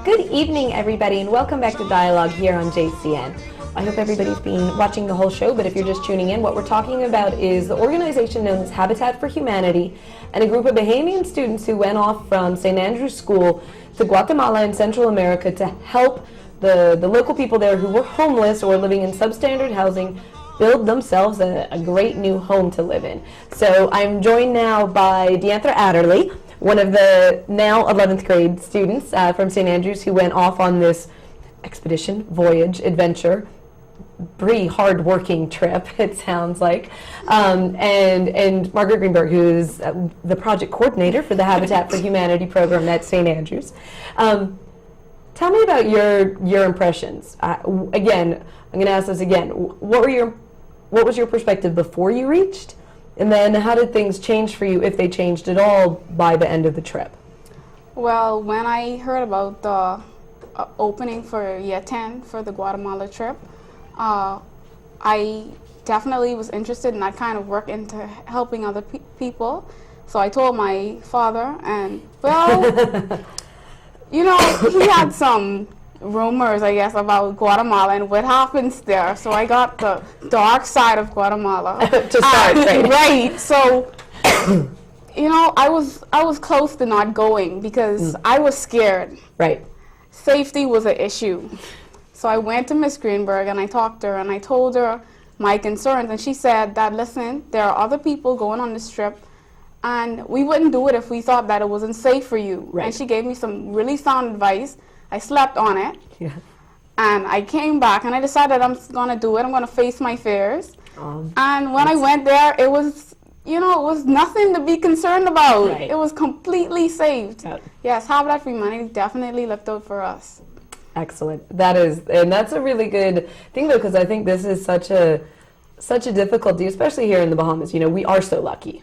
Good evening, everybody, and welcome back to Dialogue here on JCN. I hope everybody's been watching the whole show, but if you're just tuning in, what we're talking about is the organization known as Habitat for Humanity and a group of Bahamian students who went off from St. Andrew's School to Guatemala in Central America to help the local people there who were homeless or living in substandard housing build themselves a great new home to live in. So I'm joined now by Deanthra Adderley, one of the now 11th grade students from St. Andrews who went off on this expedition, voyage, adventure, pretty hard-working trip, it sounds like, and Margaret Greenberg, who is the project coordinator for the Habitat for Humanity program at St. Andrews. Tell me about your impressions. Again, I'm going to ask this again. What was your perspective before you reached? And then how did things change for you, if they changed at all, by the end of the trip? Well, when I heard about the opening for year 10 for the Guatemala trip, I definitely was interested in that kind of work into helping other people. So I told my father, and well, you know, he had some rumors, I guess, about Guatemala and what happens there. So I got the dark side of Guatemala. To start, right? Right. So, you know, I was close to not going because I was scared. Right. Safety was an issue. So I went to Miss Greenberg and I talked to her and I told her my concerns, and she said that, listen, there are other people going on this trip and we wouldn't do it if we thought that it wasn't safe for you. Right. And she gave me some really sound advice. I slept on it, and I came back, and I decided I'm going to do it. I'm going to face my fears. And when I went there, it was, you know, it was nothing to be concerned about. Right. It was completely safe. Yep. Yes, Habitat for Humanity definitely looked out for us. Excellent. That's a really good thing, though, because I think this is such a difficulty, especially here in the Bahamas. You know, we are so lucky.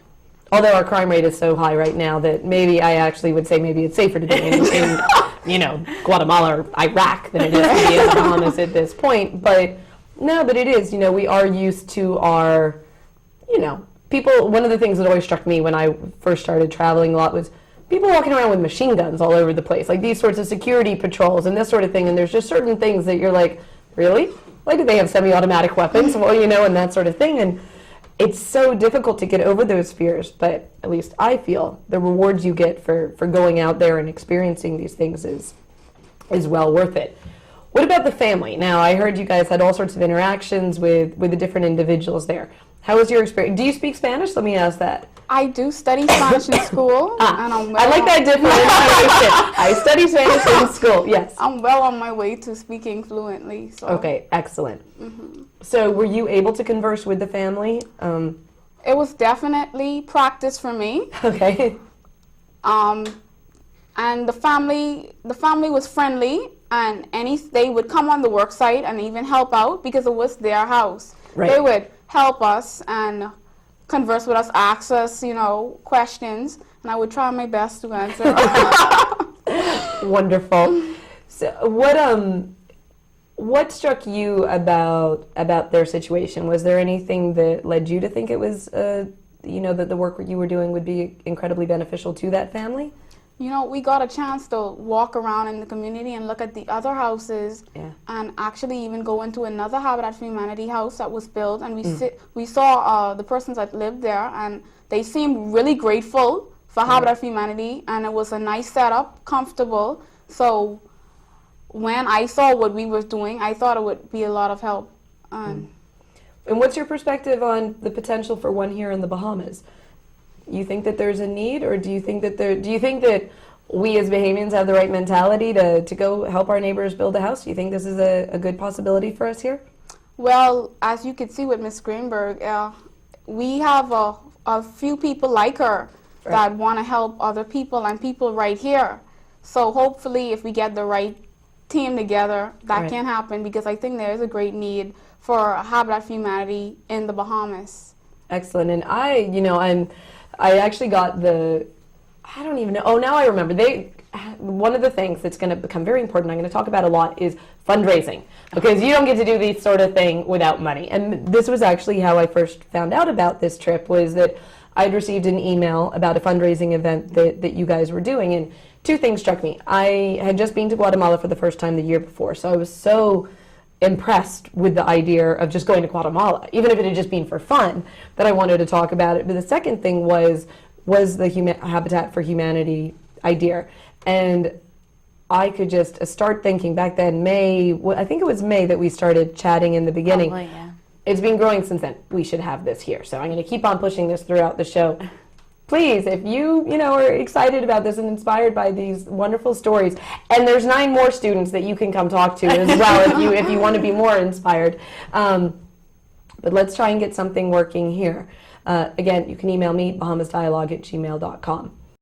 Although our crime rate is so high right now that maybe I actually would say maybe it's safer to be in you know, Guatemala or Iraq than it is to be in the Bahamas at this point. But no, but it is, you know, we are used to our, you know, people. One of the things that always struck me when I first started traveling a lot was people walking around with machine guns all over the place, like these sorts of security patrols and this sort of thing. And there's just certain things that you're like, really? Why do they have semi-automatic weapons? Well, you know, and that sort of thing. And it's so difficult to get over those fears, but at least I feel the rewards you get for going out there and experiencing these things is well worth it. What about the family? Now, I heard you guys had all sorts of interactions with the different individuals there. How was your experience? Do you speak Spanish? Let me ask that. I do study Spanish in school. And I like that differentiation. I study Spanish in school, yes. I'm well on my way to speaking fluently. So. Okay, excellent. Mm-hmm. So were you able to converse with the family? It was definitely practice for me. Okay. And the family was friendly, and they would come on the work site and even help out because it was their house. Right. They would help us and converse with us, ask us, you know, questions, and I would try my best to answer. Wonderful. So what struck you about their situation? Was there anything that led you to think it was, you know, that the work you were doing would be incredibly beneficial to that family? You know, we got a chance to walk around in the community and look at the other houses, and actually even go into another Habitat for Humanity house that was built, and we saw the persons that lived there, and they seemed really grateful for Habitat for Humanity, and it was a nice setup, comfortable. So when I saw what we were doing, I thought it would be a lot of help. And what's your perspective on the potential for one here in the Bahamas? You think that there's a need, or do you think that we as Bahamians have the right mentality to go help our neighbors build a house? Do you think this is a good possibility for us here? Well, as you can see with Miss Greenberg, we have a few people like her that want to help other people, and people right here. So hopefully if we get the right team together, that can happen, because I think there is a great need for Habitat for Humanity in the Bahamas. Excellent. And I actually got I don't even know. Oh, now I remember. One of the things that's going to become very important, I'm going to talk about a lot, is fundraising, because you don't get to do this sort of thing without money. And this was actually how I first found out about this trip, was that I'd received an email about a fundraising event that you guys were doing, and two things struck me. I had just been to Guatemala for the first time the year before, so I was so impressed with the idea of just going to Guatemala, even if it had just been for fun, that I wanted to talk about it. But the second thing was the Habitat for Humanity idea. And I could just start thinking back then, I think it was May that we started chatting in the beginning. Probably, yeah. It's been growing since then. We should have this here. So I'm going to keep on pushing this throughout the show. Please, if you are excited about this and inspired by these wonderful stories, and there's 9 more students that you can come talk to as well if you want to be more inspired. But let's try and get something working here. Again, you can email me, bahamasdialogue@gmail.com.